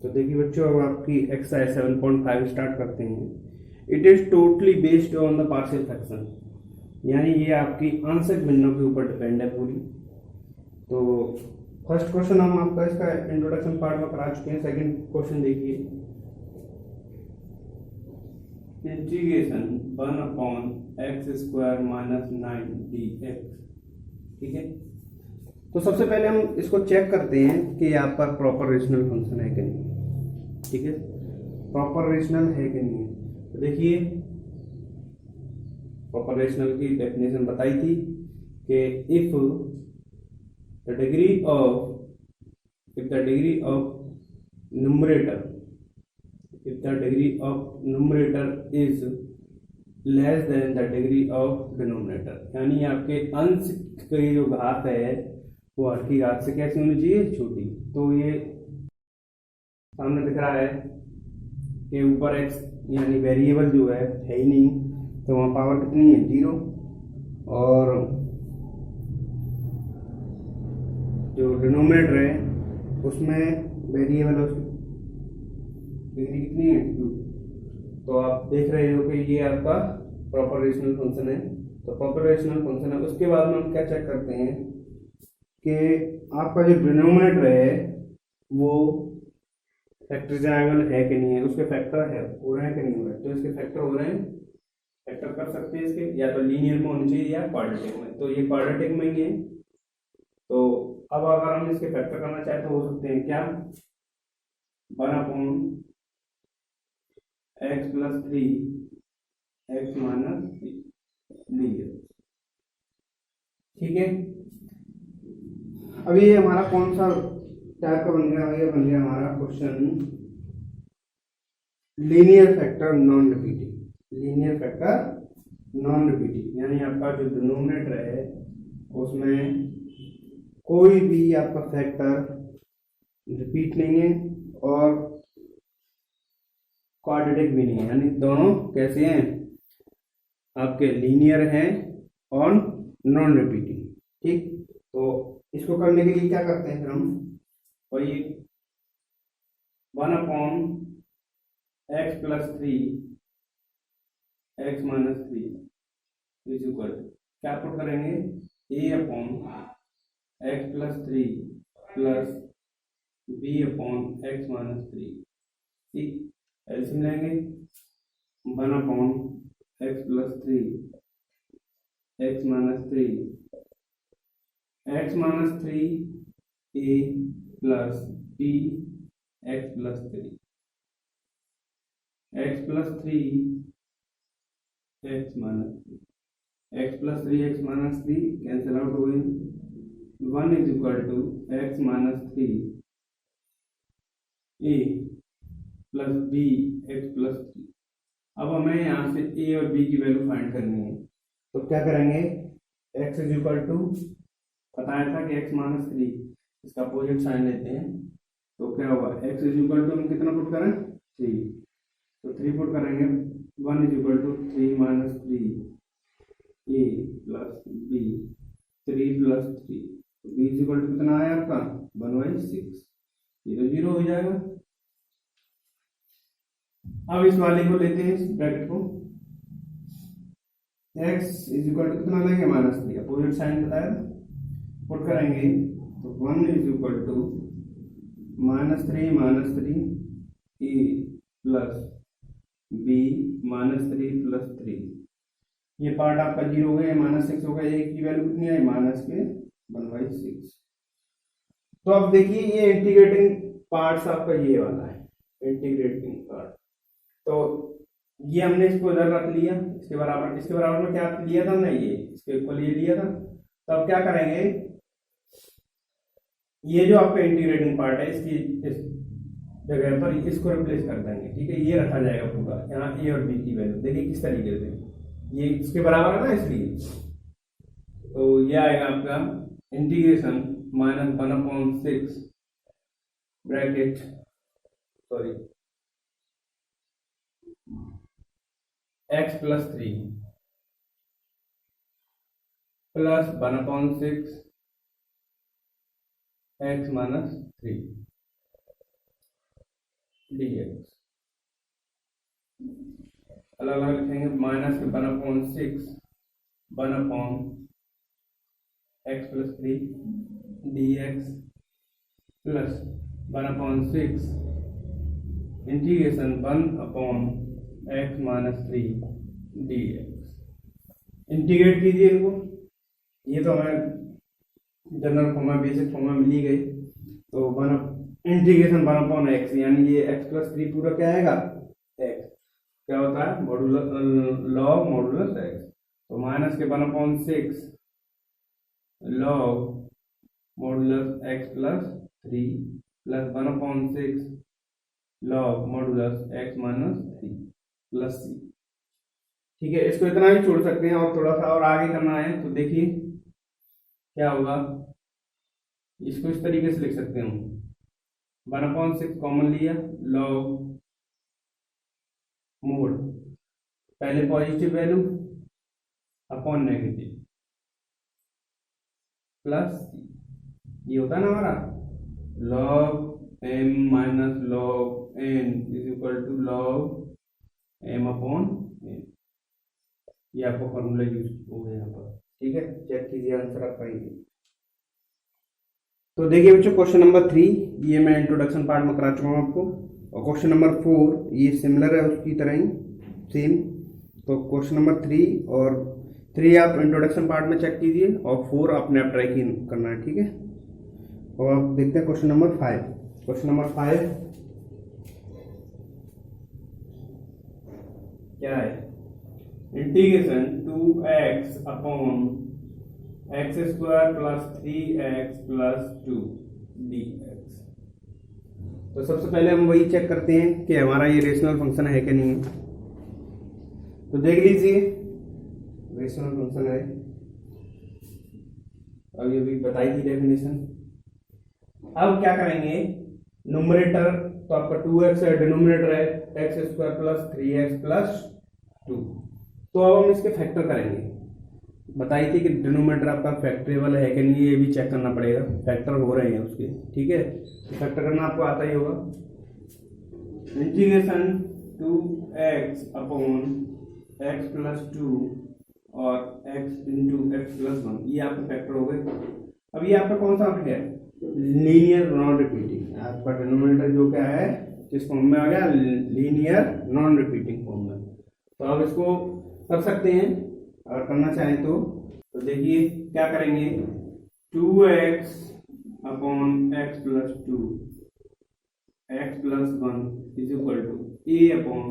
तो देखिए बच्चों, अब आपकी एक्सरसाइज 7.5 स्टार्ट करते हैं। It is totally based on the partial fraction, यानी ये आपकी आंशिक भिन्नों के ऊपर डिपेंड है पूरी। तो फर्स्ट क्वेश्चन हम आपका इसका इंट्रोडक्शन पार्ट में करा चुके हैं। सेकंड क्वेश्चन देखिए, इंटीग्रेशन 1/x² - 9dx। ठीक है, तो सबसे पहले हम इसको चेक करते हैं कि ये आपका प्रॉपर रेशनल फंक्शन है कि नहीं। ठीक है, प्रॉपर रेशनल है कि नहीं है। तो देखिए, प्रॉपर रेशनल की डेफिनेशन बताई थी कि if the degree of numerator is less than the degree of denominator, यानी आपके अंश की जो घात है वो हर की घात से कैसी होनी चाहिए, छोटी। तो ये सामने दिख रहा है कि ऊपर x यानी वेरिएबल जो है ही नहीं, तो वहाँ पावर कितनी है, 0। और जो डिनोमिनेटर है उसमें वेरिएबल है, उसकी डिग्री कितनी है, 2। तो आप देख रहे हो कि ये आपका प्रॉपर रेशनल फंक्शन है। तो प्रॉपर रेशनल फंक्शन है। उसके बाद में हम क्या चेक करते हैं कि आपका जो डिनोमिनेटर है वो फैक्टराइजेबल है कि नहीं है, उसके फैक्टर है हो रहे हैं कि नहीं हो रहे। तो इसके फैक्टर हो रहे हैं, फैक्टर कर सकते हैं इसके, या तो लीनियर में होने चाहिए या क्वाड्रेटिक में। तो ये क्वाड्रेटिक में ही है। तो अब अगर हम इसके फैक्टर करना चाहें तो हो सकते हैं क्या, 1/x + 3x - 3 ठीक है। अभी ये हमारा कौन सा टाइप का बन गया, ये बन गया हमारा question linear factor non repeating, यानी आपका जो डिनोमिनेटर है उसमें कोई भी आपका फैक्टर रिपीट नहीं है और क्वाड्रेटिक भी नहीं है, यानी दोनों कैसे हैं, आपके लीनियर हैं और नॉन रिपीटिंग। ठीक, तो इसको करने के लिए क्या करते हैं फिर हम, वही 1/x + 3x - 3 इज इक्वल, क्या पुट करेंगे, a/x + 3 प्लस b/x - 3। ठीक, एल्सियम लेंगे, 1/x + 3x - 3 x - 3 a plus b x + 3 x + 3 x - 3 x + 3 x - 3 cancel out हो गई। 1 is equal to x - 3 a plus b x + 3। अब हमें यहाँ से a और b की वैल्यू फाइंड करनी है। तो क्या करेंगे, x इज इक्वल टू, बताया था कि x - 3, इसका अपोजिट साइन लेते हैं। तो क्या होगा, x इज इक्वल टू हम कितना पुट करें, 3। तो 3 पुट करेंगे, 1 is equal to 3 - 3 a plus b, 3 + 3, b is equal to कितना आया आपका, 1/6। ये तो 0 हो जाएगा। अब इस वाले को लेते हैं, इस ब्रैकेट को, x इज इक्वल टू कितना लेंगे, -3, अपोजिट साइन बताया था, पुट करेंगे। तो 1 is equal to -3 - 3 a plus b -3 + 3। ये पार्ट आपका 0 हो गया, -6 हो गया, a की वैल्यू कितनी आई, -1/6। तो अब देखिए, ये इंटीग्रेटिंग पार्ट्स आपका ये वाला है, इंटीग्रेटिंग पार्ट। तो ये हमने इसको इधर रख लिया, इसके बराबर में क्या लिया था हमने, ये इसके इक्वल ये लिया था। तो अब क्या करेंगे, ये जो आपका इंटीग्रेटिंग पार्ट है इसकी इस जगह पर इसको रिप्लेस कर देंगे। ठीक है, ये रखा जाएगा पूरा, यहाँ a और b की वैल्यू देखिए किस तरीके से, ये इसके बराबर है ना, इसलिए। तो ये आएगा आपका integration -1/6 bracket, sorry, x + 3 plus 1/6 x - 3। dx। अलग अलग लिखेंगे, माइनस के 1/6 1/x+3 dx plus 1/6 integration 1/x-3 dx। Integrate कीजिए इनको, ये तो हमें जनरल फॉर्मा बेसिक फॉर्मा मिली गई, तो इंटीग्रेशन 1/x यानी ये x+3 पूरा क्या आएगा x, क्या होता है मॉडुलस लॉग मॉडुलस x, तो माइनस के 1/6 log modulus x+3 plus 1/6 log modulus x-3 plus c। ठीक है, इसको इतना ही छोड़ सकते हैं और थोड़ा सा और आगे करना है तो देखिए क्या होगा। इसको इस तरीके से लिख सकते हैं हम, 1/6 कॉमन लिया, लॉग मोड पहले positive value upon negative plus ये होता है ना हमारा log m minus log n is equal to log m upon n। ये आपको फॉर्मूला यूज हो गया यहाँ पर। ठीक है, चेक कीजिए आंसर आप पाएंगे। तो देखिए बच्चों, क्वेश्चन नंबर 3 ये मैं इंट्रोडक्शन पार्ट में करा चुका हूँ आपको, और क्वेश्चन नंबर 4 ये सिमिलर है उसकी तरह ही सेम। तो क्वेश्चन नंबर 3 और 3 आप इंट्रोडक्शन पार्ट में चेक कीजिए और 4 आपने आप ट्राई करना है। ठीक है, और आप देखते हैं क्वेश्चन नंबर 5। क्वेश्चन नंबर 5 क्या है, integration 2x upon x² plus 3x plus 2 dx। तो सबसे पहले हम वही चेक करते हैं कि हमारा ये रेशनल फंक्शन है कि नहीं। तो देख लीजिए रेशनल फंक्शन है, अब ये भी बताई थी डेफिनेशन। अब क्या करेंगे, न्यूमरेटर तो आपका 2x है, डिनोमिनेटर है x² प्लस 3x प्लस 2। तो अब हम इसके फैक्टर करेंगे। बताई थी कि डिनोमिनेटर आपका फैक्टरेबल है कि नहीं, ये भी चेक करना पड़ेगा, फैक्टर हो रहे हैं उसके। ठीक है, तो फैक्टर करना आपको आता ही होगा। इंटीग्रेशन 2x अपॉन x+2 और x इंटू x+1 ये आपका फैक्टर हो गए। अब ये आपका कौन सा है, लीनियर नॉन रिपीटिंग। आपका डिनोमिनेटर जो क्या है किस फॉर्म में आ गया, लीनियर नॉन रिपीटिंग फॉर्म में। तो अब इसको कर सकते हैं अगर करना चाहें तो देखिए क्या करेंगे, 2x upon x+2 x+1 is equal to a upon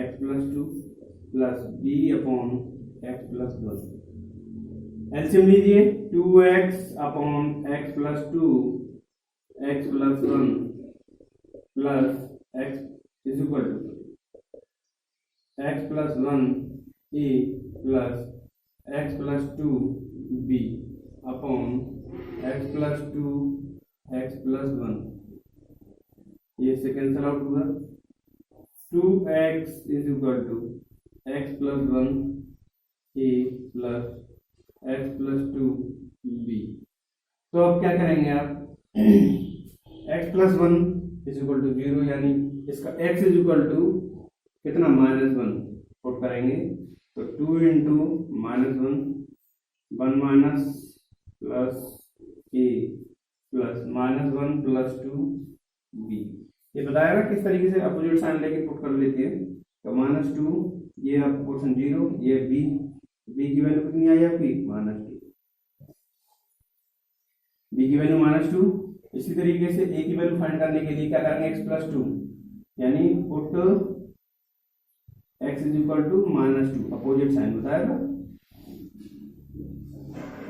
x+2 plus b upon x+1। LCM लीजिए, 2x upon x+2 x+1 plus x is equal to x+1 a plus x+2 b upon x+2 x+1। ये से cancel out हुआ, 2x is equal to x+1 a plus x+2 b। तो अब क्या करेंगे आप, x+1 is equal to 0 यानी इसका x इज इक्वल टू कितना -1 पुट करेंगे, तो 2 into -1 1 minus plus a plus -1 plus 2b। ये बताया ना किस तरीके से अपोजिट साइन लेके पुट कर लेते हैं। तो -2 ये आपका पोर्शन 0, ये b की वैल्यू कितनी आई आपकी -2, b की वैल्यू -2। इसी तरीके से a की वैल्यू फाइंड करने के लिए क्या करेंगे, x+2 यानी put x is equal to -2 opposite sign बताया था।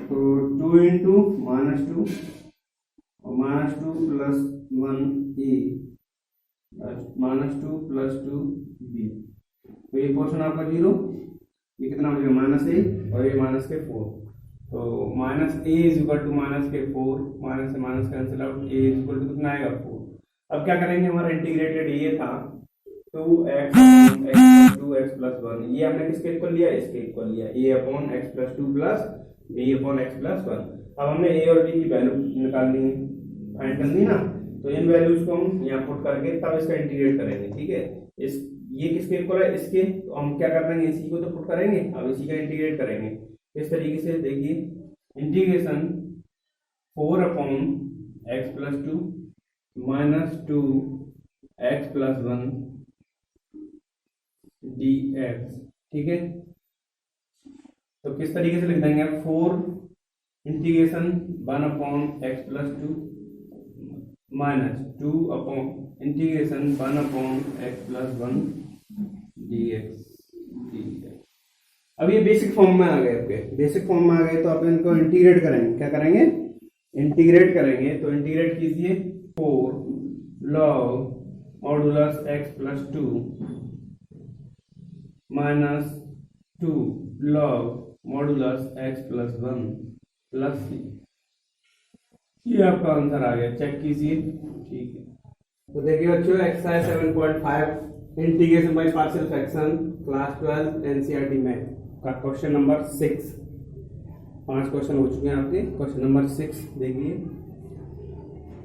तो 2 इंटू -2 और -2 प्लस 1a -2 प्लस 2b। तो ये पोर्शन आपका 0, ये कितना हो जाएगा -a और ये -4। तो -a is equal to -4, minus से minus cancel out, a is equal to कितना आएगा 4। अब क्या करेंगे, हमारा इंटीग्रेटेड ये था 2x प्लस 1, ये हमने किसके इक्वल लिया, इसके इक्वल लिया, a upon x+2 plus b upon x+1। अब हमने a और b की वैल्यू निकालनी है, फाइंड करनी ना, तो इन वैल्यूज को हम यहाँ पुट करके तब इसका इंटीग्रेट करेंगे, ठीक है। इस ये किसके इक्वल है, इसके, तो हम क्या कर देंगे, इसी को तो पुट करेंगे, अब इसी का इंटीग्रेट करेंगे। इस तरीके से देखिए, integration 4 upon x plus 2 minus 2 x plus 1 d x, ठीक है। तो किस तरीके से लिख देंगे, 4 integration 1 upon x plus 2 minus 2 upon integration 1 upon x plus 1 d x. अब ये बेसिक फॉर्म में आ गए, आपके बेसिक फॉर्म में आ गए, तो आप इनको इंटीग्रेट करेंगे, क्या करेंगे, इंटीग्रेट करेंगे। तो इंटीग्रेट कीजिए, 4 log modulus x plus 2 minus 2 log modulus x plus 1 plus C. ये आपका आंसर आ गया, चेक कीजिए, ठीक है। तो देखिए बच्चों, exercise 7.5 integration by partial fraction, class 12 NCERT math का क्वेश्चन नंबर 6। 5 क्वेश्चन हो चुके हैं आपके। क्वेश्चन नंबर 6 देखिए।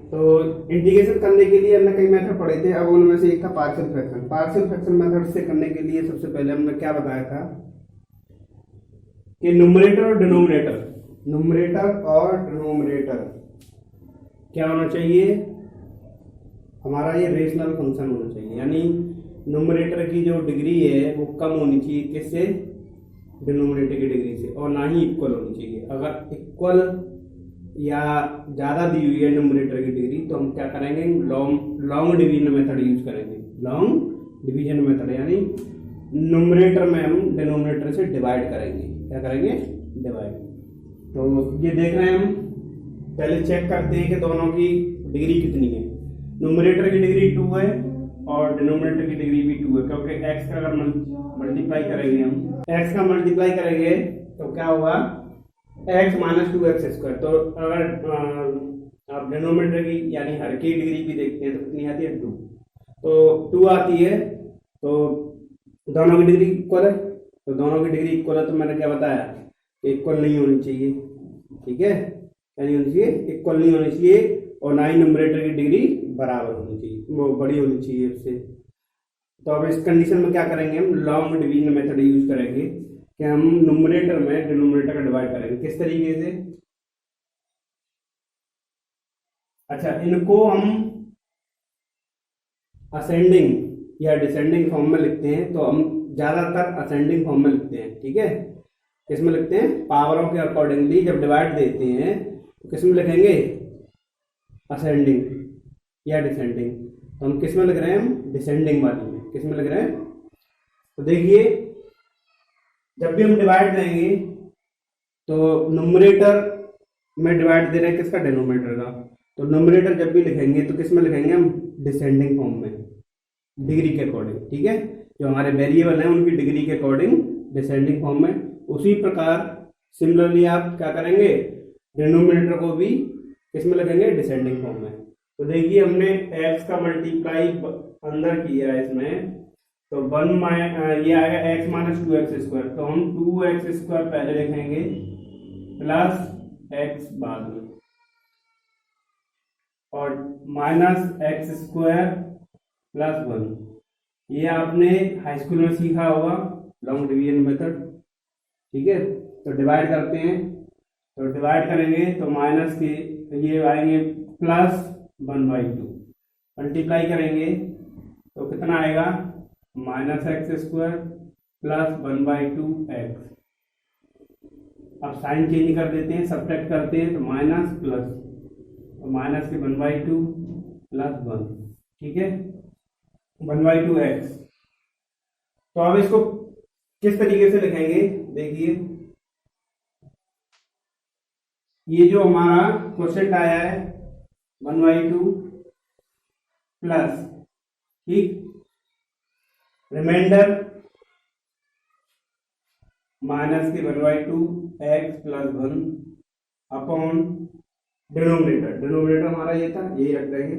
तो इंटीग्रेशन करने के लिए हमने कई मेथड पढ़े थे, अब उनमें से एक था partial fraction. Partial fraction method से करने के लिए सबसे पहले हमने क्या बताया था कि न्यूमरेटर और डिनोमिनेटर, न्यूमरेटर और डिनोमिनेटर क्या होना चाहिए, हमारा ये रेशनल फंक्शन होना चाहिए, यानी न्यूमरेटर की जो डिग्री है वो कम होनी चाहिए किससे, डिनोमिनेटर की डिग्री से, और ना ही इक्वल होनी चाहिए। अगर इक्वल या ज्यादा दी हुई है न्यूमरेटर की डिग्री, तो हम क्या करेंगे, लॉन्ग डिवीजन मेथड यूज करेंगे। लॉन्ग डिवीजन मेथड यानी न्यूमरेटर में हम डिनोमिनेटर से डिवाइड करेंगे, क्या करेंगे, डिवाइड। तो ये देख रहे हैं हम, पहले चेक करते हैं कि दोनों की डिग्री कितनी है। न्यूमरेटर की डिग्री 2 है और डिनोमिनेटर की डिग्री भी 2 है, क्योंकि x का अगर मल्टीप्लाई करेंगे, हम x का मल्टीप्लाई करेंगे तो क्या होगा, x माइनस 2x स्क्वायर। तो अगर आप डिनोमिनेटर की यानी हर की डिग्री भी देखते हैं तो कितनी आती है, 2। तो 2 आती है, तो दोनों की डिग्री इक्वल है, तो दोनों की डिग्री इक्वल है, तो मैंने क्या बताया कि इक्वल नहीं होनी चाहिए, ठीक है, यानी होनी चाहिए, इक्वल नहीं होनी चाहिए, और ना ही न्यूमरेटर की डिग्री बराबर होनी चाहिए, वो बड़ी होनी चाहिए उससे। तो अब इस कंडीशन में क्या करेंगे, हम लॉन्ग डिवीजन मेथड यूज करेंगे कि हम न्यूमरेटर में डिनोमिनेटर का डिवाइड करेंगे। किस तरीके से, अच्छा, इनको हम असेंडिंग या डिसेंडिंग फॉर्म में लिखते हैं, तो हम ज्यादातर असेंडिंग फॉर्म में लिखते हैं, ठीक है। किसमें लिखते हैं, पावरों के अकॉर्डिंगली जब डिवाइड देते हैं तो किसमें लिखेंगे, असेंडिंग या डिसेंडिंग। तो हम किसमें लिख रहे हैं, हम डिसेंडिंग वाली में, किसमें लिख रहे हैं। तो देखिए, जब भी हम डिवाइड देंगे तो न्यूमरेटर में डिवाइड दे रहे हैं किसका, डिनोमिनेटर का। तो न्यूमरेटर जब भी लिखेंगे तो किसमें लिखेंगे हम, डिसेंडिंग फॉर्म में, डिग्री के अकॉर्डिंग, ठीक है। जो हमारे वेरिएबल हैं उनकी डिग्री के अकॉर्डिंग डिसेंडिंग फॉर्म में। उसी प्रकार सिमिलरली आप क्या करेंगे, डिनोमिनेटर को भी किसमें लिखेंगे, डिसेंडिंग फॉर्म में। तो देखिए, हमने x का मल्टीप्लाई अंदर किया है इसमें, तो 1 ये आएगा x माइनस 2x स्क्वायर, तो हम 2x स्क्वायर पहले लिखेंगे प्लस x बाद में, और माइनस x स्क्वायर प्लस 1। ये आपने हाई स्कूल में सीखा होगा, लॉन्ग डिवीजन मेथड, ठीक है। तो डिवाइड करते हैं, तो डिवाइड करेंगे तो माइनस के ये आएंगे प्लस 1/2, मल्टीप्लाई करेंगे तो कितना आएगा, minus x square plus 1/2x। अब साइन चेंज कर देते हैं, सब्ट्रैक्ट करते हैं, तो माइनस प्लस, तो माइनस के 1/2 प्लस 1, ठीक है, 1/2x। तो अब इसको किस तरीके से लिखेंगे, देखिए, ये जो हमारा क्वेश्चन आया है 1/2 प्लस, ठीक, रिमाइंडर माइनस के 1/2 x plus 1 upon denominator, denominator हमारा ये था, यही रख देंगे,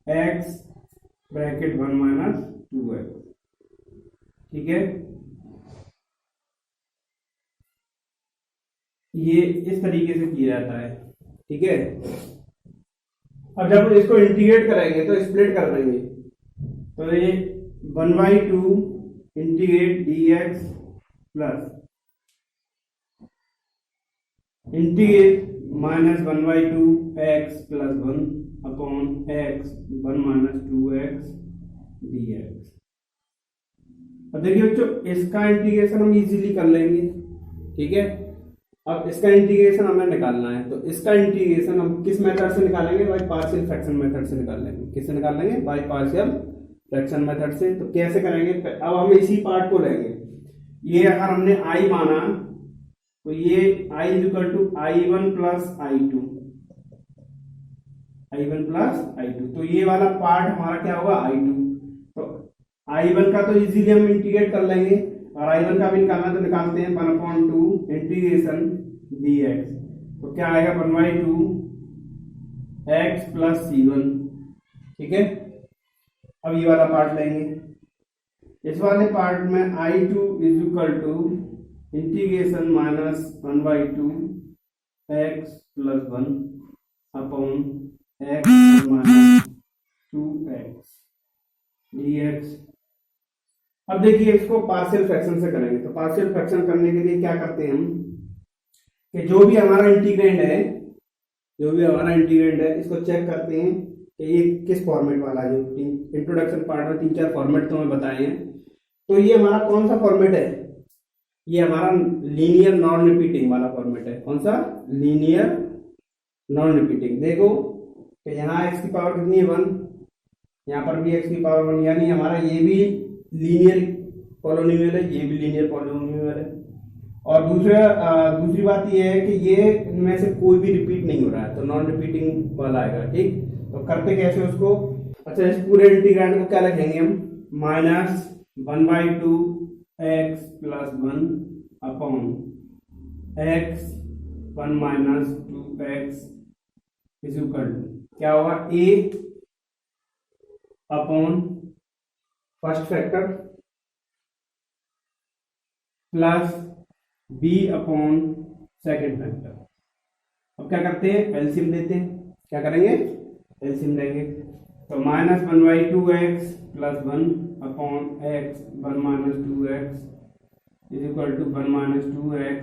x ब्रैकेट 1 माइनस 2x, ठीक है। ये इस तरीके से किया जाता है, ठीक है। अब जब इसको इंटीग्रेट करेंगे तो स्प्लिट कर देंगे, तो ये 1/2 integrate dx plus integrate -1/2 x plus 1 upon x 1 - 2x dx। अब देखिए बच्चों, इसका इंटीग्रेशन हम इजीली कर लेंगे, ठीक है। अब इसका इंटीग्रेशन हमें निकालना है, तो इसका इंटीग्रेशन हम किस मेथड से निकालेंगे? बाय पार्शियल फ्रैक्शन मेथड से निकाल लेंगे। किससे निकाल लेंगे? बाय पार्शियल फ्रैक्शन मेथड से। तो कैसे करेंगे? अब हम इसी पार्ट को लेंगे। ये अगर हमने i माना तो ये i = i1 plus i2, i1 plus i2, तो ये वाला पार्ट हमारा क्या होगा? i2। तो i1 का तो इजीली हम इंटीग्रेट कर लेंगे, और i1 का भी निकालना तो निकालते हैं। 1/2 इंटीग्रेशन dx, तो क्या आएगा? 1/2 x प्लस c1, ठीक है। अब ये वाला पार्ट लेंगे। इस वाले पार्ट में i2 = integration -1/2 x plus 1 upon x - 2x dx। अब देखिए इसको पार्शियल फ्रैक्शन से करेंगे, तो पार्शियल फ्रैक्शन करने के लिए क्या करते हैं हम कि जो भी हमारा इंटीग्रेंड है इसको चेक करते हैं कि ये किस फॉर्मेट वाला है। जो इंट्रोडक्शन पार्ट में 3-4 फॉर्मेट तो हमें बताए हैं, तो ये हमारा कौन सा फॉर्मेट है? ये हमारा लीनियर नॉन रिपीटिंग वाला फॉर्मेट है। कौन सा? Linear non repeating. देखो कि यहाँ x की पावर कितनी है? 1, यहाँ पर भी x की पावर 1, यानी हमारा ये भी लीनियर पॉलिनोमियल है, ये भी लीनियर पॉलिनोमियल है। और दूसरी बात ये है कि ये इनमें से कोई भी रिपीट नहीं हो रहा है, तो नॉन रिपीटिंग वाला आएगा, ठीक। तो करते कैसे उसको? अच्छा, इस पूरे इंटीग्रैंड को क्या लिखेंगे हम? -1/2 x plus 1 upon x 1 - 2x equal क्या होगा? a upon first factor plus b upon second factor. अब क्या करते हैं? एलसीएम देते हैं। क्या करेंगे? एलसीएम देंगे। तो -1/2 x plus 1 upon x 1 - 2x equal to 1 - 2x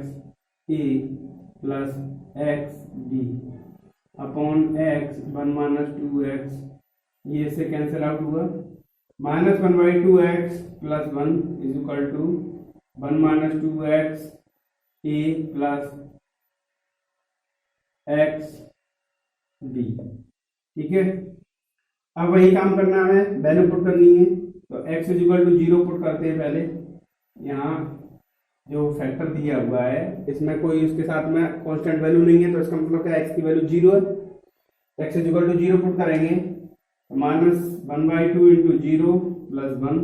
a plus x b upon x 1 - 2x, ये से कैंसिल आउट हुआ। -1/2 x plus 1 equal to 1 - 2x a plus x b, ठीक है। अब वही काम करना है, वैल्यू पुट करनी है। तो x = 0 पुट करते हैं पहले। यहाँ जो फैक्टर दिया हुआ है इसमें कोई इसके साथ में कांस्टेंट वैल्यू नहीं है, तो इसका मतलब क्या? x की वैल्यू 0 है। x = 0 पुट करेंगे, -1/2 × 0 प्लस 1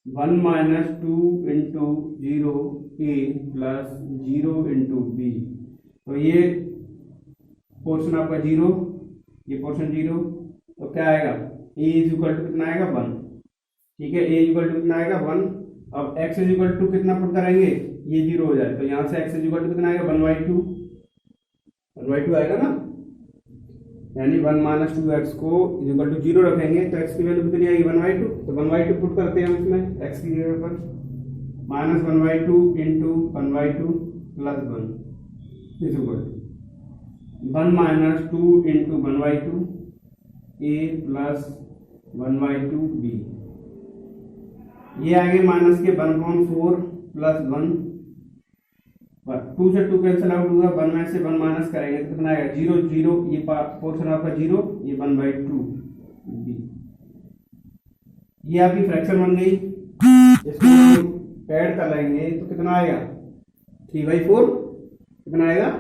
1 - 2 × 0 a प्लस 0 × b। तो ये पोर्शन आपका 0, ये पोर्शन 0, तो क्या आएगा? a = कितना आएगा? 1, ठीक है। a = कितना आएगा? 1। अब x = कितना पुट करेंगे? ये 0 हो जाए, तो यहाँ से x = कितना आएगा? 1/2 आएगा ना, यानी 1 - 2x को = 0 रखेंगे, तो x की वैल्यू कितनी आएगी? 1/2। तो 1/2 पुट करते हैं हम इसमें x की जगह पर। -1/2 × 1/2 प्लस 1 = 1 - 2 × 1/2 a प्लस 1/2 b। ये आगे माइनस के 1/4 प्लस 1, 2 से 2 कैंसिल आउट हुआ, 1 में से 1 माइनस करेंगे तो कितना आएगा? 0 0, ये पोर्शन आपका 0, ये 1/2 b। ये आपकी फ्रैक्शन बन गई। इसको ऐड कर लेंगे तो कितना आएगा? 3/4। कितना आएगा?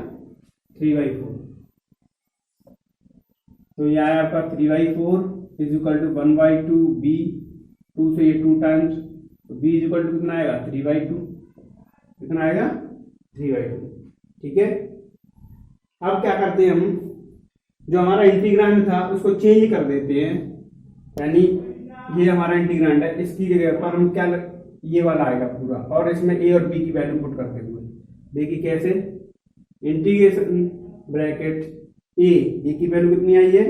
3/4। तो ये आया आपका 3/4 = 1/2 b। 2 से ये 2 टाइम्स, तो b = कितना आएगा? 3/2। कितना आएगा? 3/2, ठीक है। अब क्या करते हैं हम, जो हमारा इंटीग्रांड था उसको चेंज कर देते हैं, यानी ये हमारा इंटीग्रांड है, इसकी जगह पर हम क्या ये वाला आएगा पूरा, और इसमें a और b की वैल्यू पुट करते हुए। देखिए कैसे? इंटीग्रेशन ब्रैकेट ए की वैल्यू कितनी आई है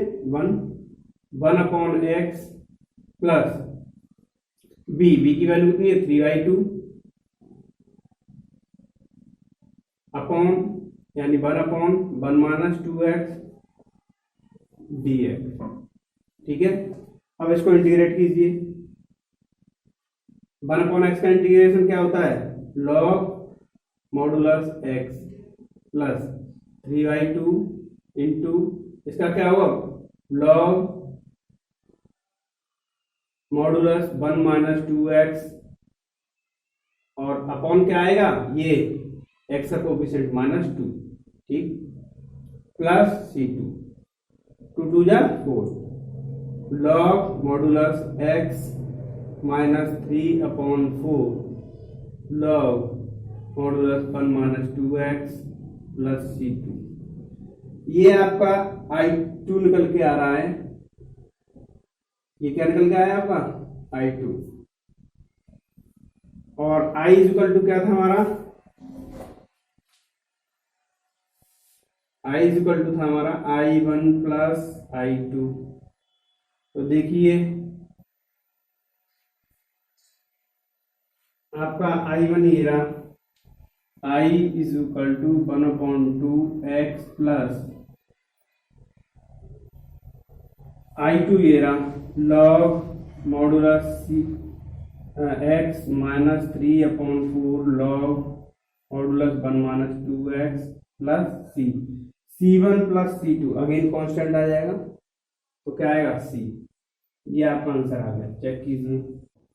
1/x प्लस बी की वैल्यू कितनी है 3/2 अपॉन यानी 1/1 माइनस 2x dx। ठीक है, अब इसको इंटीग्रेट कीजिए। 1/x का इंटीग्रेशन क्या होता है log modulus x plus 3/2 into इसका क्या होगा log मॉडुलस 1 माइनस 2x और अपॉन क्या आएगा ये x का कोफिशिएंट -2। ठीक, प्लस c2 2 जा 4 log modulus x minus 3/4 log modulus 1 minus 2x plus c2। ये आपका I2 निकल के आ रहा है। ये क्या निकल के आया आपका I2 और I इक्वल टू क्या था हमारा I इक्वल टू था हमारा I1 प्लस I2। तो देखिए आपका I1 ये रहा I is equal to 1/2x plus I2 ये रहा log modulus x minus 3/4 log modulus 1 minus 2x plus c1 plus c2 again constant आ जाएगा तो क्या आएगा c। ये आपका आंसर आ गया, चेक कीजिए।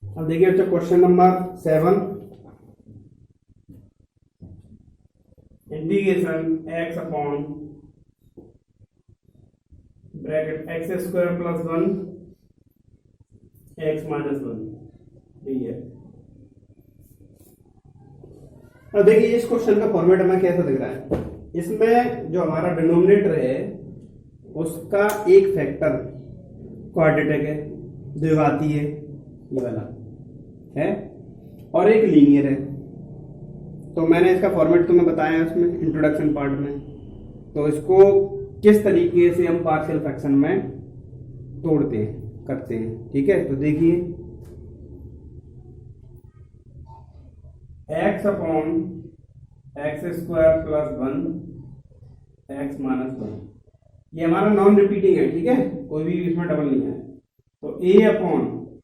अब देखिए बच्चा question number 7 integration x upon bracket x square plus 1 x minus 1 यही है। अब देखिए इस क्वेश्चन का फॉर्मेट हमें कैसा दिख रहा है। इसमें जो हमारा डिनोमिनेटर है उसका एक फैक्टर क्वाड्रेटिक है, द्विघाती है ये वाला है और एक लीनियर है। तो मैंने इसका फॉर्मेट तुम्हें बताया उसमें इंट्रोडक्शन पार्ट में। तो इसको किस तरीके से हम पार्शियल फ्रैक्शन में तोड़ते हैं करते हैं। ठीक है, तो देखिए x upon x square plus 1 x minus 1 ये हमारा नॉन रिपीटिंग है। ठीक है, कोई भी इसमें डबल नहीं है। तो a अपॉन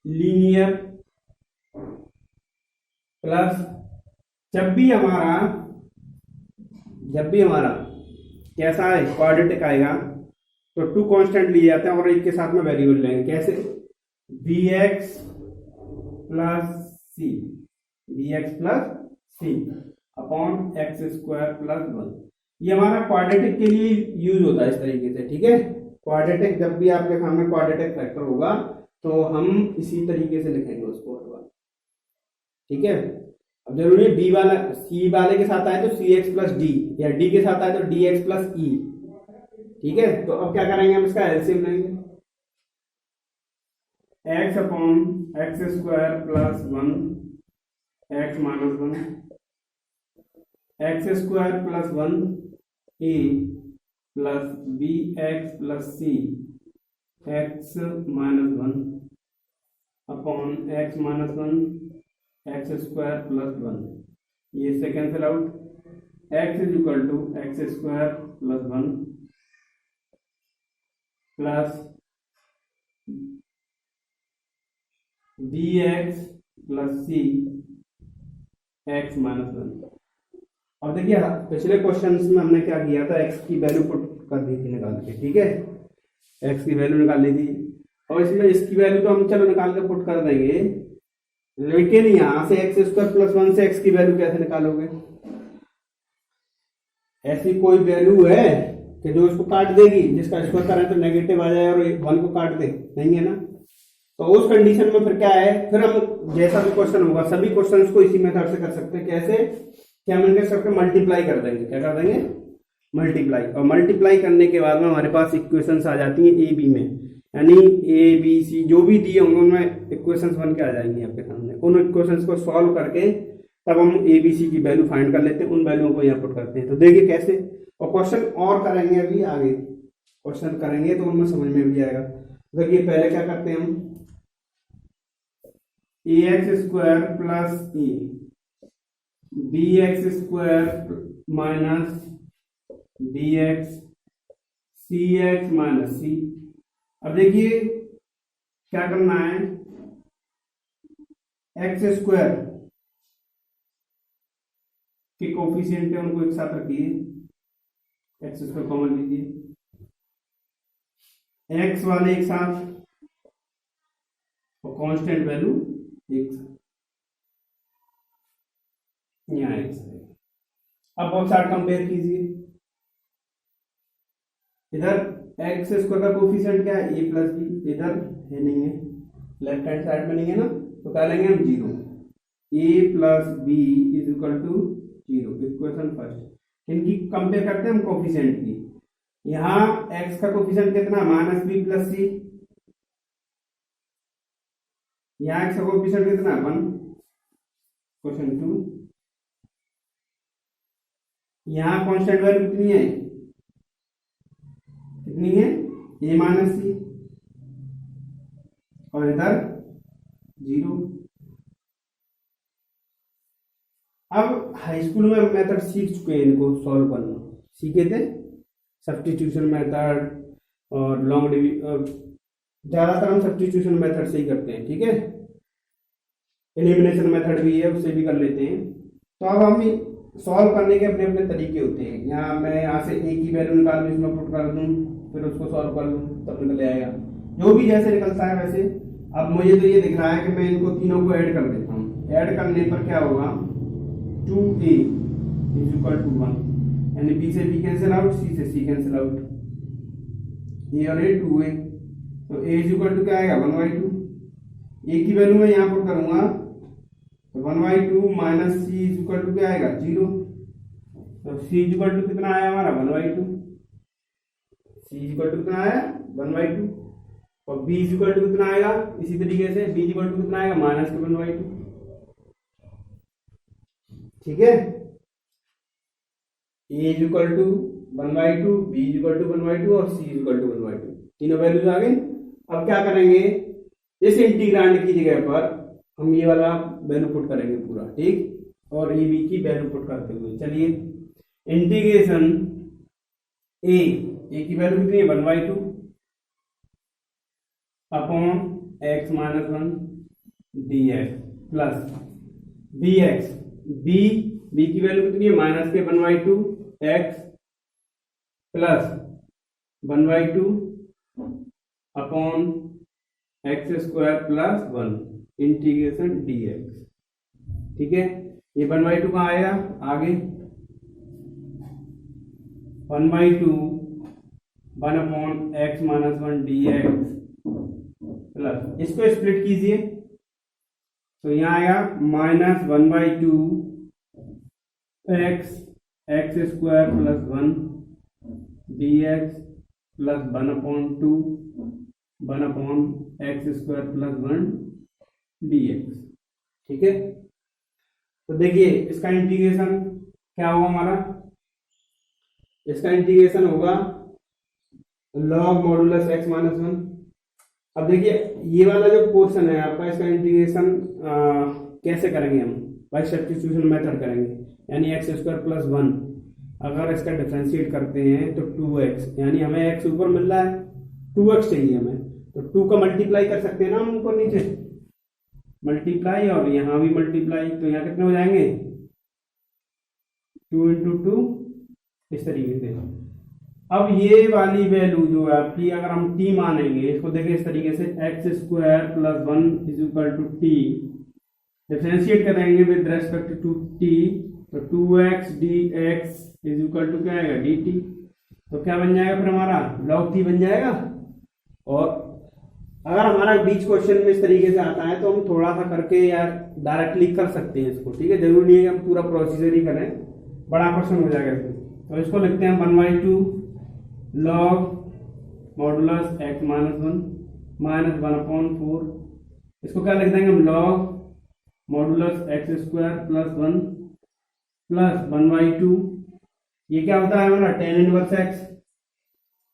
लीनियर प्लस जब भी हमारा कैसा है क्वाड्रेटिक आएगा तो 2 कांस्टेंट लिए जाते हैं और एक के साथ में वेरिएबल लेंगे। कैसे bx plus c upon x square plus 1 ये हमारा क्वाड्रेटिक के लिए यूज होता है इस तरीके से। ठीक है, क्वाड्रेटिक जब भी आपके सामने क्वाड्रेटिक फैक्टर होगा तो हम इसी तरीके से लिखेंगे उसको हर बार। ठीक है, अब जरूरी है b वाला c वाले के साथ आए तो cx प्लस d या d के साथ आए तो dx प्लस e। ठीक है, तो अब क्या करेंगे हम इसका एलसीएम लेंगे x upon x square plus 1 x minus 1 x square plus 1 a plus b x plus c x minus 1 upon x minus 1 x square plus 1 ये से cancel out. X is equal to x square plus 1 plus b x plus c x minus 1। अब देखिए पिछले question में हमने क्या किया था, x की वैल्यू पुट कर दी थी निकाल के। ठीक है, x की वैल्यू निकाल ली थी और इसमें इसकी वैल्यू तो हम चलो निकाल के पुट कर देंगे, लेकिन यहां से एक्स स्क्वायर प्लस 1 से x की वैल्यू कैसे निकालोगे। ऐसी कोई वैल्यू है कि जो इसको काट देगी, जिसका स्क्वायर करें तो नेगेटिव आ जाए और 1 को काट दे, नहीं है ना। तो उस कंडीशन में फिर क्या है, फिर हम जैसा भी क्वेश्चन होगा सभी क्वेश्चंस को इसी मेथड से कर सकते हैं। कैसे कि हम इनके सबके मल्टीप्लाई कर देंगे। क्या कर देंगे, मल्टीप्लाई। और मल्टीप्लाई करने के बाद में हमारे पास इक्वेशंस आ जाती हैं ए बी में, यानी ए बी सी जो भी दिए होंगे उनमें इक्वेशंस बन के आ जाएंगी आपके सामने। उन इक्वेशंस को सॉल्व करके तब हम ए बी सी की वैल्यू फाइंड कर लेते हैं, उन वैल्यूओं को यहाँ पुट करते हैं। तो देखिए कैसे, और क्वेश्चन और करेंगे अभी आगे। क्वेश्चन करेंगे तो उनमें समझ में भी आएगा। देखिए पहले क्या करते हैं हम, a x square plus a b x square minus d x c x minus c. अब देखिए क्या करना है, एक्स स्क्वायर के कोफिशिएंट है उनको एक साथ रखिए, एक्स स्क्वायर कॉमन लीजिए, एक्स वाले एक साथ और कांस्टेंट वैल्यू एक साथ, यहाँ एक्स। अब बहुत सारा कंपेयर कीजिए, इधर एक्स स्क्वायर का कोफिशिएंट क्या है, ए प्लस बी, इधर है नहीं है, लेफ्ट हैंड साइड में नहीं है ना, तो क्या लेंगे हम, zero. A plus b is equal to zero, equation first. इनकी कंपेयर करते हैं हम कोफिशिएंट की। यहाँ एक्स का कोफिशिएंट कितना, माइनस बी प्लस सी, यहाँ एक्स का कोफिशिएंट कितना, 1, क्वेश्चन 2। यहाँ कांस्टेंट वैल्यू कितनी है, कितनी है, ए माइनस सी, और इधर जीरो। अब हाई स्कूल में मेथड सीख चुके हैं, इनको सॉल्व करना सीखे थे, सब्स्टिट्यूशन मेथड और लॉन्ग डिवीजन, ज्यादातर हम सब्स्टिट्यूशन मेथड से ही करते हैं, ठीक है। एलिमिनेशन मेथड भी है, उससे भी कर लेते हैं। तो अब हम सॉल्व करने के अपने अपने तरीके होते हैं। यहाँ मैं यहाँ से ए की वैल्यू निकाल लूँ, इसमें पुट कर दूँ, फिर उसको सॉल्व कर लूँ, तब निकल आएगा, जो भी जैसे निकलता है वैसे। अब मुझे तो ये दिख रहा है कि मैं इनको तीनों को ऐड कर देता हूँ। ऐड करने पर क्या होगा, 2a इज इक्वल टू 1, यानी b से b कैंसिल आउट, c से c कैंसिल आउट, a और a 2a, तो a इज इक्वल टू क्या आएगा, 1/2। a की वैल्यू मैं यहाँ पुट करूंगा, तो 1/2 minus c is equal to क्या आएगा, 0। तो c इज इक्वल टू कितना आया हमारा, 1/2। c इज इक्वल टू कितना आया, 1/2। और b इज इक्वल टू कितना आएगा, इसी तरीके से b इज इक्वल टू कितना आएगा, माइनस के 1/2, ठीक है। a is equal to 1/2, b is equal to 1/2 और c इज इक्वल टू 1/2, तीनों वैल्यूज आ गई। अब क्या करेंगे, इस इंटीग्रांड की जगह पर हम ये वाला वैल्यू पुट करेंगे पूरा, ठीक। और ए बी की वैल्यू पुट करते हुए चलिए, इंटीग्रेशन ए की वैल्यू कितनी है, 1/2 upon x minus 1 d x plus b x, b की वैल्यू कितनी है, माइनस के 1/2 x plus 1/2 upon x square plus 1 integration d x, ठीक है। ये 1/2 कहाँ आएगा, आगे 1/2 1 upon x minus 1 d x plus, इसको स्प्लिट कीजिए तो यहाँ आएगा minus 1/2 x square plus 1 d x plus 1/2 1 upon x square plus 1 d x, ठीक है। तो देखिए इसका इंटीग्रेशन क्या होगा हमारा, इसका इंटीग्रेशन होगा लॉग मॉडुलस एक्स माइनस 1। अब देखिए ये वाला जो पोर्शन है आपका, इसका इंटीग्रेशन कैसे करेंगे हम, बाय सब्स्टिट्यूशन मेथड करेंगे, यानी एक्स स्क्वायर प्लस 1 अगर इसका डिफरेंशिएट करते हैं तो 2x, यानी हमें x ऊपर मिल रहा है, 2x चाहिए हमें, तो 2 का मल्टीप्लाई कर सकते हैं ना हम ऊपर नीचे, मल्टीप्लाई और यहाँ भी मल्टीप्लाई, तो यहाँ कितने हो जाएंगे, 2 × 2 इस तरीके से। अब ये वाली वैल्यू जो है आपकी, अगर हम t मानेंगे, इसको देखिए इस तरीके से, x square plus 1 is equal to t, differentiate करेंगे विद रेस्पेक्ट टू t, तो 2x dx is equal to क्या आएगा, dt, तो क्या बन जाएगा फिर हमारा, log t बन जाएगा। और अगर हमारा बीच क्वेश्चन में इस तरीके से आता है तो हम थोड़ा सा करके या डायरेक्टली कर सकते हैं इसको, ठीक है, जरूरी नहीं है कि हम पूरा प्रोसीजर ही करें, बड़ा क्वेश्चन हो जाएगा इसमें। तो इसको लिखते हैं 1/2 log modulus x minus 1 minus 1/4, इसको क्या लिख देंगे हम, log modulus x square plus 1 plus 1/2, ये क्या होता है हमारा tan inverse x,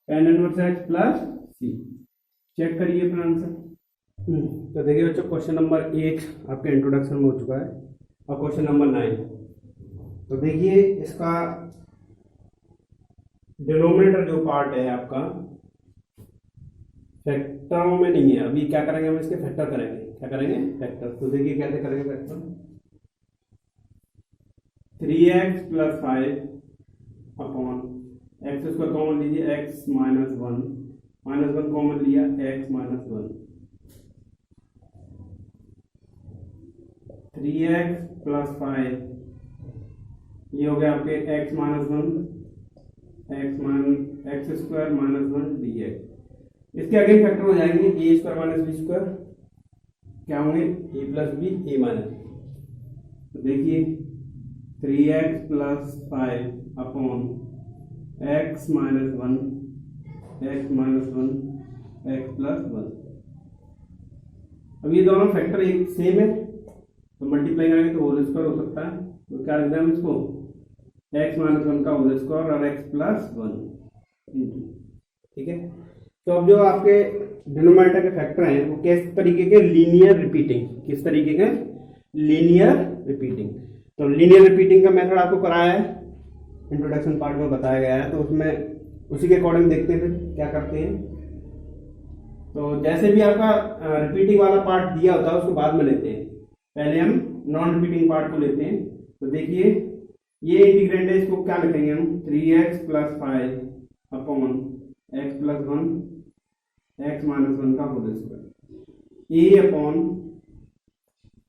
tan inverse x plus c। Check करिए अपना आंसर। तो देखिए बच्चों, क्वेश्चन नंबर 8 आपके इंट्रोडक्शन में हो चुका है और क्वेश्चन नंबर 9। तो देखिए इसका डिनोमिनेटर जो पार्ट है आपका फैक्टरों में नहीं है। अभी क्या करेंगे, हम इसके फैक्टर करेंगे। क्या करेंगे? फैक्टर। तो देखिए कैसे करेंगे factor. 3x plus 5 upon x square common लीजिए, x माइनस 1 कॉमन लिया, x माइनस 1। 3x प्लस 5 ये हो गया आपके x minus 1 x square minus 1 dx। इसके अगेन फैक्टर हो जाएंगे ए स्क्वायर माइनस बी स्क्वायर, क्या होंगे ए प्लस बी ए माइनस बी। तो देखिए 3x plus 5 upon x minus 1 x plus 1। अब ये दोनों फैक्टर एक सेम है तो मल्टीप्लाई करेंगे तो होल स्क्वायर हो सकता है। तो क्या लिखते हैं इसको, x माइनस 1 का होल स्क्वायर और x प्लस 1। ठीक है। तो अब जो आपके डिनोमिनेटर के फैक्टर हैं वो किस तरीके के, लीनियर रिपीटिंग। किस तरीके के? Linear repeating. तो लीनियर रिपीटिंग का मेथड आपको कराया है, इंट्रोडक्शन पार्ट में बताया गया है। तो उसमें उसी के अकॉर्डिंग देखते हैं फिर क्या करते हैं। तो जैसे भी आपका रिपीटिंग वाला पार्ट दिया होता है उसको बाद में लेते हैं, पहले हम नॉन रिपीटिंग पार्ट को लेते हैं। तो देखिए ये इंटीग्रेंड है, इसको क्या लिखेंगे हम, 3x plus 5 upon x plus 1 x minus 1 का whole square, a upon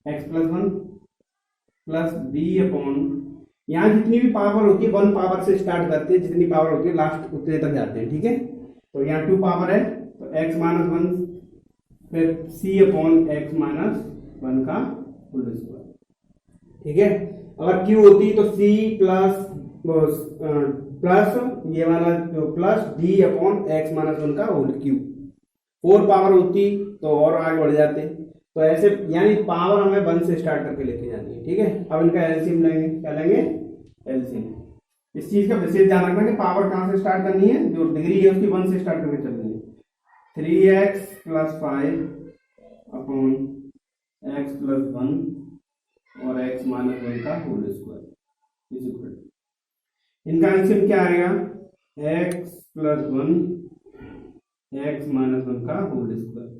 x plus 1 plus b upon, यहाँ जितनी भी पावर होती है 1 पावर से स्टार्ट करते हैं, जितनी पावर होती है लास्ट उतने तक जाते हैं। ठीक है। तो यहाँ 2 पावर है तो x माइनस 1 फिर c अपॉन x माइनस 1 का होल स्क्वायर। ठीक है। अगर q होती तो c प्लस ये वाला जो plus d upon x minus 1 का होल क्यू। 4 पावर होती तो और आगे बढ़ जाते। तो ऐसे यानी पावर हमें 1 से स्टार्ट करके लेके जानी है। ठीक है। अब इनका एलसीएम लेंगे। क्या लेंगे? एलसीएम। इस चीज का विशेष ध्यान रखना कि पावर कहां से स्टार्ट करनी है, जो डिग्री है उसकी 1 से स्टार्ट करके चलनी है। 3x plus 5 upon x plus 1 और x माइनस 1 का whole square is equal to, इनका एलसीएम क्या आएगा, x प्लस 1 x माइनस 1 का होल स्क्वायर।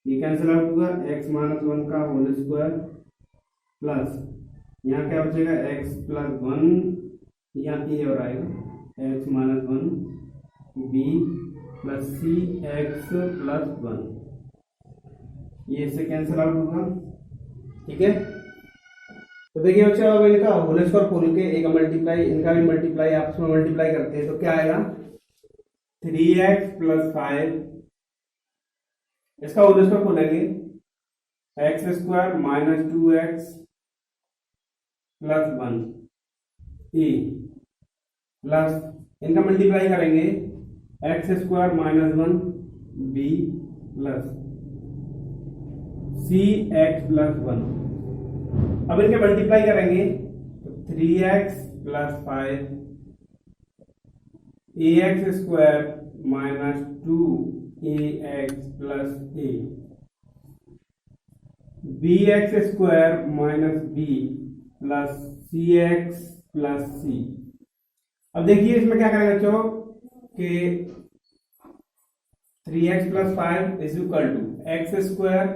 ये कैंसिल आउट होगा, x माइनस 1 का होल स्क्वायर प्लस यहाँ क्या बचेगा, x प्लस 1 यहाँ ए और आएगा x minus 1 b plus c x plus 1, ये इससे कैंसिल आउट होगा। ठीक है। तो देखिए बच्चा, अब इनका होल स्क्वायर खोल के एक मल्टीप्लाई, इनका भी मल्टीप्लाई आपस में मल्टीप्लाई करते हैं तो क्या आएगा, 3x प्लस 5, इसका होल स्क्वायर खोलेंगे x square minus 2x plus 1 a plus इनका मल्टीप्लाई करेंगे x square minus 1 b plus c x plus 1। अब इनके मल्टीप्लाई करेंगे तो 3x plus 5 a x square minus 2 a x plus a b x square minus b plus c x plus c. अब देखिए इसमें क्या करेंगे बच्चों कि 3x plus 5 is equal to x square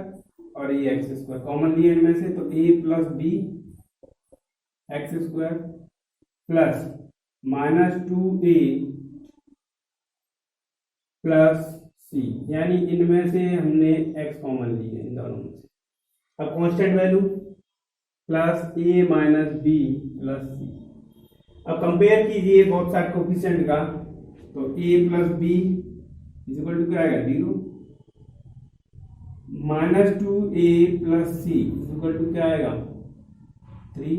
और ये एक्स स्क्वायर कॉमन लिए इनमें से, तो a plus b x square plus minus 2a plus c, यानी इनमें से हमने x कॉमन ली है इन दोनों में से। अब constant value plus a minus b plus c। अब कंपेयर कीजिए बोथ साइड कोफिशिएंट का, तो a plus b is equal to क्या आएगा 0, minus 2a plus c is equal to क्या आएगा 3,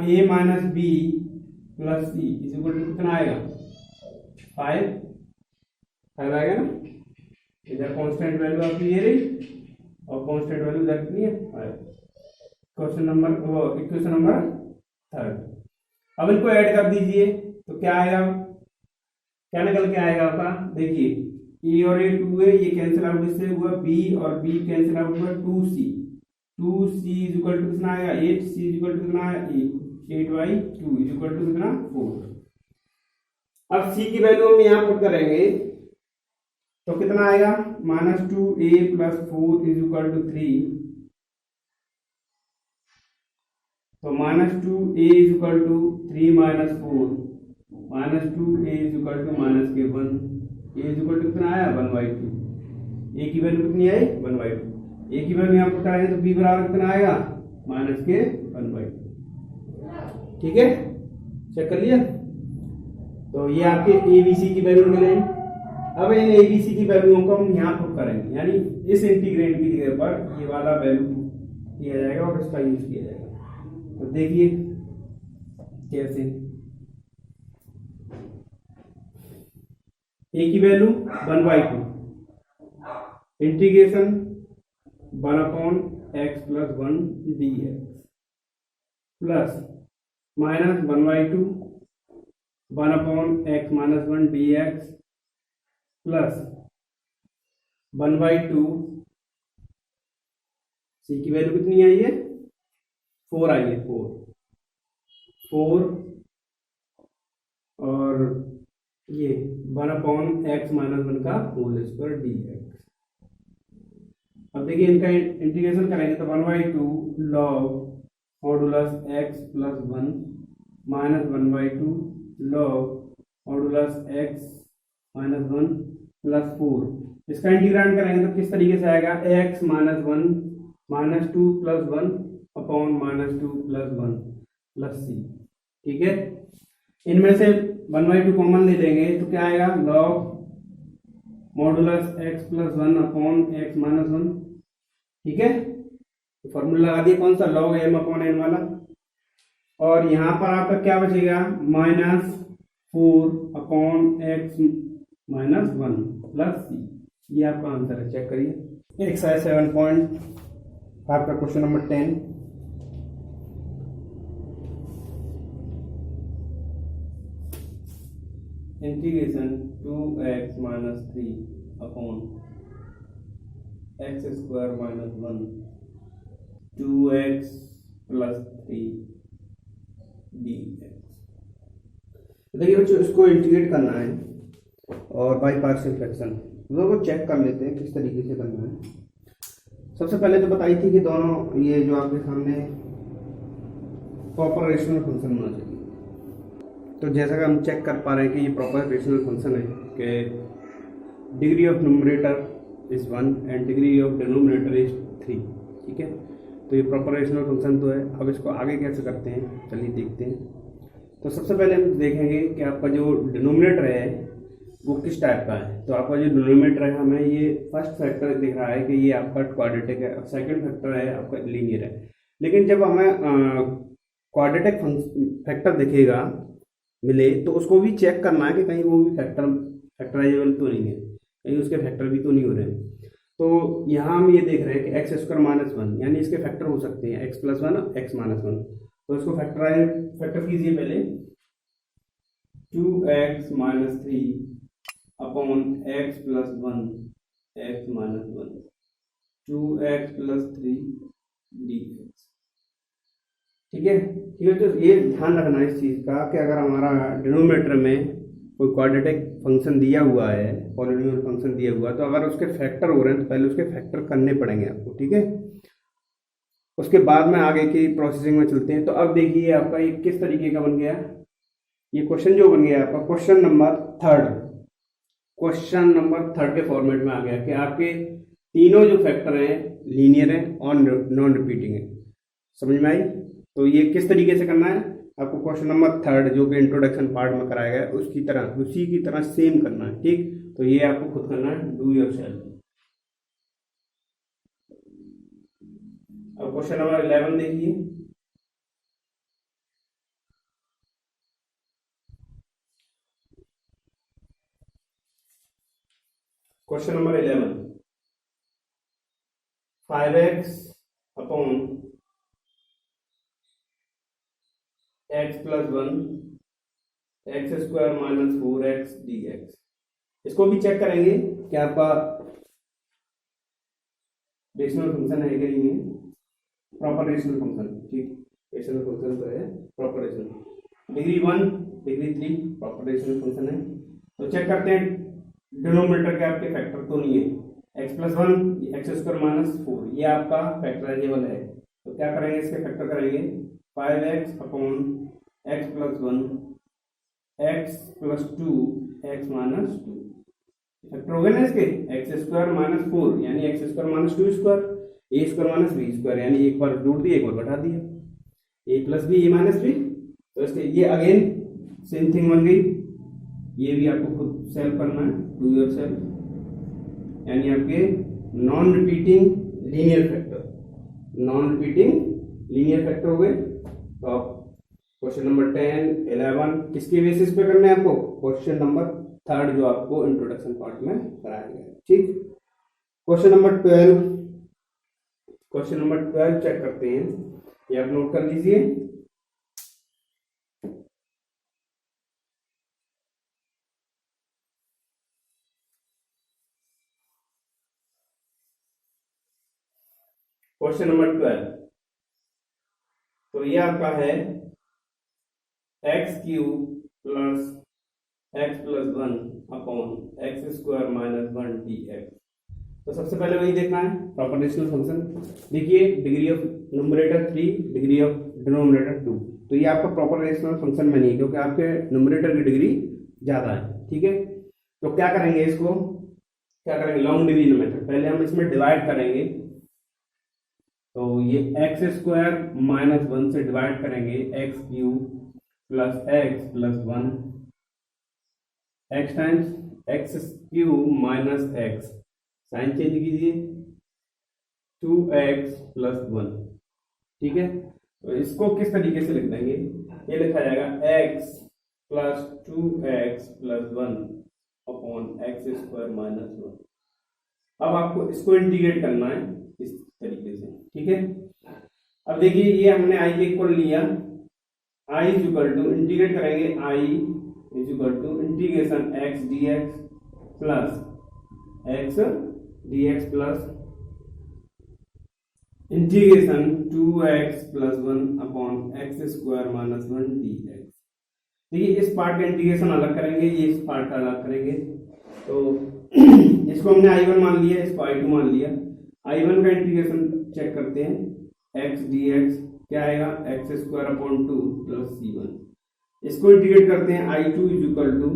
a minus b plus c is equal to कितना आएगा 5 आएगा ना। इधर कांस्टेंट वैल्यू आपकी ये रही और कांस्टेंट वैल्यू इधर कितनी है 5। Question number equation number 3। अब इनको ऐड कर दीजिए तो क्या आएगा, क्या निकल के आएगा आपका, देखिए ए और ए 2 है, ये कैंसिल आउट इससे हुआ, बी और बी कैंसिल आउट हुआ, 2c, 2c is equal to कितना आएगा 8, c इज इक्वल टू कितना आएगा 8/2 इज इक्वल टू कितना 4। अब c की वैल्यू हम यहाँ पुट करेंगे तो कितना आएगा, -2a + 4 इज इक्वल टू 3, तो -2a is equal to 3 - 4, -2a is equal to -1, a is equal to कितना आया 1/2, a की वैल्यू कितनी आई 1/2, a की वैल्यू यहाँ पुट करेंगे तो b बराबर कितना आएगा -1/2। ठीक है, चेक कर लिया। तो ये आपके abc की वैल्यू मिले। अब इन abc की वैल्यूओं को हम यहाँ पुट करेंगे, यानी इस इंटीग्रेंड की जगह पर ये वाला वैल्यू किया जाएगा और इसका यूज किया जाएगा। तो देखिए कैसे, a की value 1/2, integration 1/x + 1 dx plus -1/2 1/x - 1 dx plus 1/2 c की वैल्यू कितनी आई है 4 आई है, 4 और ये 1/x - 1 का होल स्क्वायर dx। अब देखिए इनका इंटीग्रेशन करेंगे तो 1/2 log modulus x + 1 -1/2 log modulus x - 1 + 4। इसका इंटीग्रेशन करेंगे तो किस तरीके से आएगा, x - 1 -2 + 1 अपॉन -2 + 1 + c। ठीक है, इनमें से 1/2 कॉमन ले लेंगे तो क्या आएगा, log modulus x + 1 upon x - 1। ठीक है, तो फॉर्मूला लगा दिए कौन सा, log m/n वाला। और यहां पर आपका क्या बचेगा, -4 अपॉन x - 1 + c। ये आपका आंसर है, चेक करिए। एक्सरसाइज 7 पॉइंट आपका question number 10। Integration 2x - 3 upon x² - 1 2x + 3 dx। देखिए बच्चों इसको इंटीग्रेट करना है और बाई पार्शियल फ्रैक्शन दोनों को चेक कर लेते हैं किस तरीके से करना है। सबसे पहले तो बताई थी कि दोनों ये जो आपके सामने प्रॉपर रेशनल फंक्शन होना चाहिए। तो जैसा कि हम चेक कर पा रहे हैं कि ये प्रॉपर रेशनल फंक्शन है कि degree of numerator is 1 and degree of denominator is 3। ठीक है, तो ये प्रॉपर रेशनल फंक्शन तो है। अब इसको आगे कैसे करते हैं चलिए देखते हैं। तो सबसे पहले हम देखेंगे कि आपका जो डिनोमिनेटर है वो किस टाइप का है। तो आपका जो डिनोमिनेटर है हमें ये फर्स्ट फैक्टर दिख रहा है कि ये आपका क्वाड्रेटिक है, सेकंड फैक्टर है आपका लीनियर है। लेकिन जब हमें क्वाड्रेटिक फैक्टर दिखेगा मिले तो उसको भी चेक करना है कि कहीं वो भी फैक्टराइजेबल तो नहीं है, कहीं उसके फैक्टर भी तो नहीं हो रहे हैं। तो यहाँ हम ये देख रहे हैं कि x² - 1 यानी इसके फैक्टर हो सकते हैं x + 1 x - 1। तो इसको फैक्टर कीजिए पहले, 2x - 3 upon x + 1 x - 1 2x + 3 dx। ठीक है, तो ये ध्यान रखना है इस चीज़ का कि अगर हमारा डिनोमिनेटर में कोई क्वाड्रेटिक फंक्शन दिया हुआ है, पॉलिनोमियल फंक्शन दिया हुआ है, तो अगर उसके फैक्टर हो रहे हैं तो पहले उसके फैक्टर करने पड़ेंगे आपको। ठीक है, उसके बाद में आगे की प्रोसेसिंग में चलते हैं। तो अब देखिए आपका ये किस तरीके का बन गया, ये क्वेश्चन जो बन गया आपका क्वेश्चन नंबर थर्ड के फॉर्मेट में आ गया कि आपके तीनों जो फैक्टर हैं लीनियर हैं और नॉन रिपीटिंग है। समझ में आई? तो ये किस तरीके से करना है आपको, क्वेश्चन नंबर थर्ड जो कि इंट्रोडक्शन पार्ट में कराया गया है उसी की तरह सेम करना है। ठीक, तो ये आपको खुद करना है, डू योरसेल्फ। अब क्वेश्चन नंबर 11 देखिए। Question number 11, 5x upon x + 1 x square minus 4x dx। इसको भी चेक करेंगे कि आपका रेशनल फंक्शन है कि नहीं है, प्रॉपर रेशनल फंक्शन। ठीक, रेशनल फंक्शन तो है proper rational, degree 1 degree 3 proper rational function है। तो चेक करते हैं डिनोमिनेटर के आपके फैक्टर तो नहीं है। x plus 1 x square minus 4 ये आपका फैक्टराइजेबल है, तो क्या करेंगे इसके फैक्टर करेंगे 5x upon x plus 1 x plus 2 x minus 2 factor हो गए ना इसके। एक्स स्क्वायर माइनस 4 यानी एक्स स्क्वायर माइनस 2 स्क्वायर, ए स्क्वायर माइनस बी स्क्वायर यानी एक बार जोड़ दिया एक बार घटा दिया, ए प्लस बी ए माइनस बी। तो इसके ये अगेन सेम थिंग बन गई, ये भी आपको खुद सेल्फ करना है, डू योर सेल्फ, यानी आपके non repeating linear factor, non repeating linear factor हो गए। तो आप क्वेश्चन नंबर 10, 11 किसके बेसिस पे करना है आपको, क्वेश्चन नंबर 3 जो आपको इंट्रोडक्शन पार्ट में कराया गया। ठीक, question number 12, question number 12 check करते हैं, ये आप नोट कर लीजिए। क्वेश्चन नंबर 12, तो ये आपका है x cube plus x plus 1 upon x square minus 1 dx। तो सबसे पहले वही देखना है प्रॉपर रेशनल फंक्शन। देखिए degree of numerator 3 degree of denominator 2, तो ये आपका प्रॉपर रेशनल फंक्शन में नहीं है क्योंकि आपके न्यूमरेटर की डिग्री ज्यादा है। ठीक है, तो क्या करेंगे इसको, क्या करेंगे लॉन्ग डिवीजन मेथड, पहले हम इसमें डिवाइड करेंगे। तो ये एक्स स्क्वायर माइनस 1 से डिवाइड करेंगे x cube plus x plus 1 x times x cube minus x, sign change कीजिए 2x प्लस 1। ठीक है, तो इसको किस तरीके से लिख देंगे, ये लिखा जाएगा x plus 2x plus 1 upon x square minus 1। अब आपको इसको इंटीग्रेट करना है इस तरीके से। ठीक है, अब देखिए ये हमने i के इक्वल लिया, i is equal to integrate करेंगे, i is equal to integration x dx plus x dx plus integration 2x plus 1 upon x square minus 1 dx। देखिए इस पार्ट का इंटीग्रेशन अलग करेंगे, ये इस पार्ट का अलग करेंगे। तो इसको हमने i1 मान लिया, इसको i2 मान लिया। i1 का इंटीग्रेशन चेक करते हैं, x dx क्या आएगा x square upon 2 plus c1। इसको इंटीग्रेट करते हैं, i2 is equal to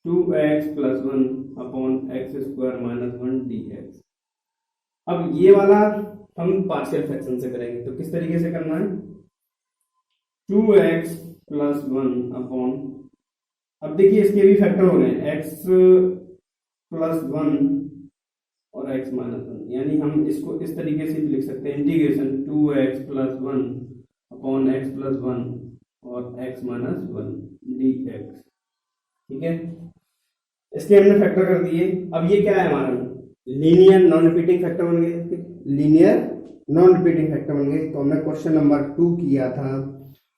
2x plus 1 upon x square minus 1 dx। अब ये वाला हम पार्शियल फ्रैक्शन से करेंगे, तो किस तरीके से करना है 2x प्लस 1 अपॉन, अब देखिए इसके भी फैक्टर हो रहे हैं x प्लस 1 और x माइनस 1, यानी हम इसको इस तरीके से भी लिख सकते हैं integration 2x plus 1 upon x plus 1 और x माइनस 1 dx। ठीक है, इसके हमने फैक्टर कर दिए। अब ये क्या है हमारा लीनियर नॉन रिपीटिंग फैक्टर बन गए, लीनियर नॉन रिपीटिंग फैक्टर बन गए। तो हमने क्वेश्चन नंबर 2 किया था,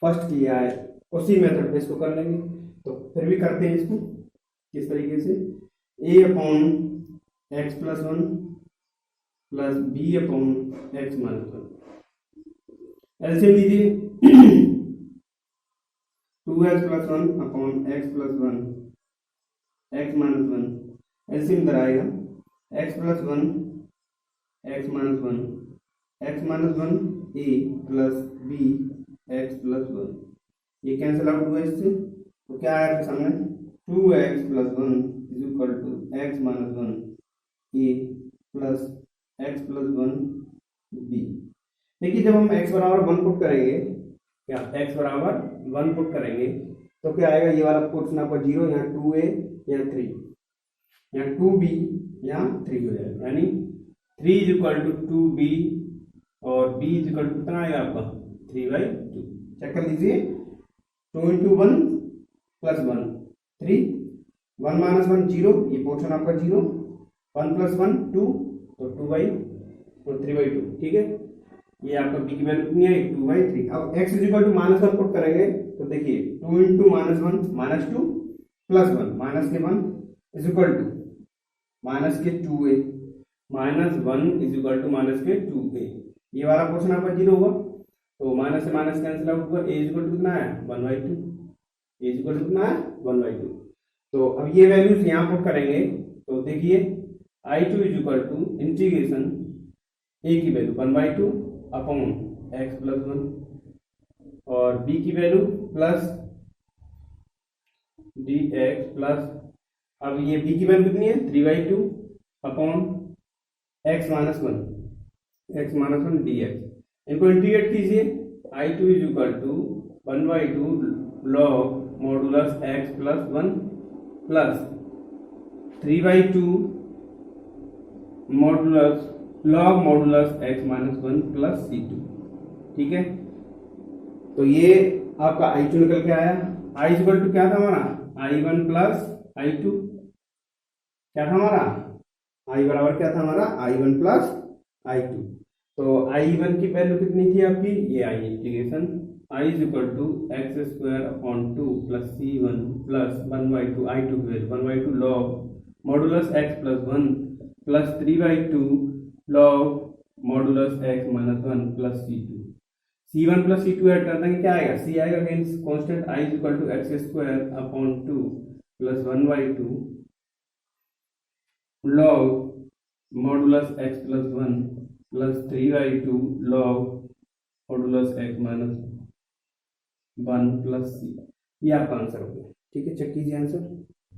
फर्स्ट किया है, उसी मेथड पे इसको कर लेंगे। तो फिर भी करते हैं इसको किस तरीके से, a upon x plus 1 plus b upon x minus 1। LCM लीजिए 2x plus 1 upon x plus 1 x minus 1, LCM इधर आएगा x plus 1 x minus 1 x minus 1 a plus b x plus 1, ये कैंसिल आउट हुआ इससे। तो क्या आया आपके सामने 2x plus 1 is equal to x minus 1 a plus x plus 1 b। देखिए जब हम x बराबर 1 पुट करेंगे, क्या x बराबर 1 पुट करेंगे तो क्या आएगा, ये वाला पोर्शन आपका 0, यहाँ 2a यहाँ 3, यहाँ 2b यहाँ 3 हो जाएगा, यानी 3 इज इक्वल टू 2b और b इज इक्वल टू कितना आएगा आपका 3/2। चेक कर लीजिए 2 इंटू 1 प्लस 1 3, 1 माइनस 1 0, ये पोर्शन आपका 0, 1 प्लस 1 2, तो 3/2। ठीक है, ये आपका b की वैल्यू कितनी है 2/3। अब x is equal to -1 put करेंगे तो देखिए 2 into -1 -2 +1 -1 is equal to -2a -1 is equal to -2a। ये वाला क्वेश्चन आपका 0 होगा, तो माइनस से माइनस कैंसिल आउट हुआ। ए इज इक्वल टू कितना है 1/2, ए इज इक्वल टू कितना है 1/2। तो अब ये वैल्यूज यहाँ पुट करेंगे तो देखिए I2 is equal to integration a की वैल्यू 1/2 अपॉन x प्लस 1 और b की वैल्यू प्लस dx प्लस, अब ये b की वैल्यू कितनी है 3/2 अपॉन x माइनस 1 dx। इनको इंटीग्रेट कीजिए। I2 is equal to 1/2 log modulus x plus 1 plus 3/2 log modulus x minus 1 plus c2। ठीक है, तो ये आपका I2 निकल के आया। I इज इक्वल टू क्या था हमारा I1 प्लस I2, क्या था हमारा I बराबर क्या था हमारा I1 प्लस I2। तो I1 की वैल्यू कितनी थी आपकी, ये I integration I is equal to x² upon 2 plus c1 plus 1/2 I2 की value 1/2 log modulus x plus 1 plus 3/2 log modulus x minus 1 plus c2। c1 plus c2 add कर देंगे, क्या आएगा c आएगा against constant I is equal to x² upon 2 plus 1/2 log modulus x plus 1 plus 3/2 log modulus x minus 1 plus c। ये आपका answer हो गया। ठीक है, चेक कीजिए आंसर।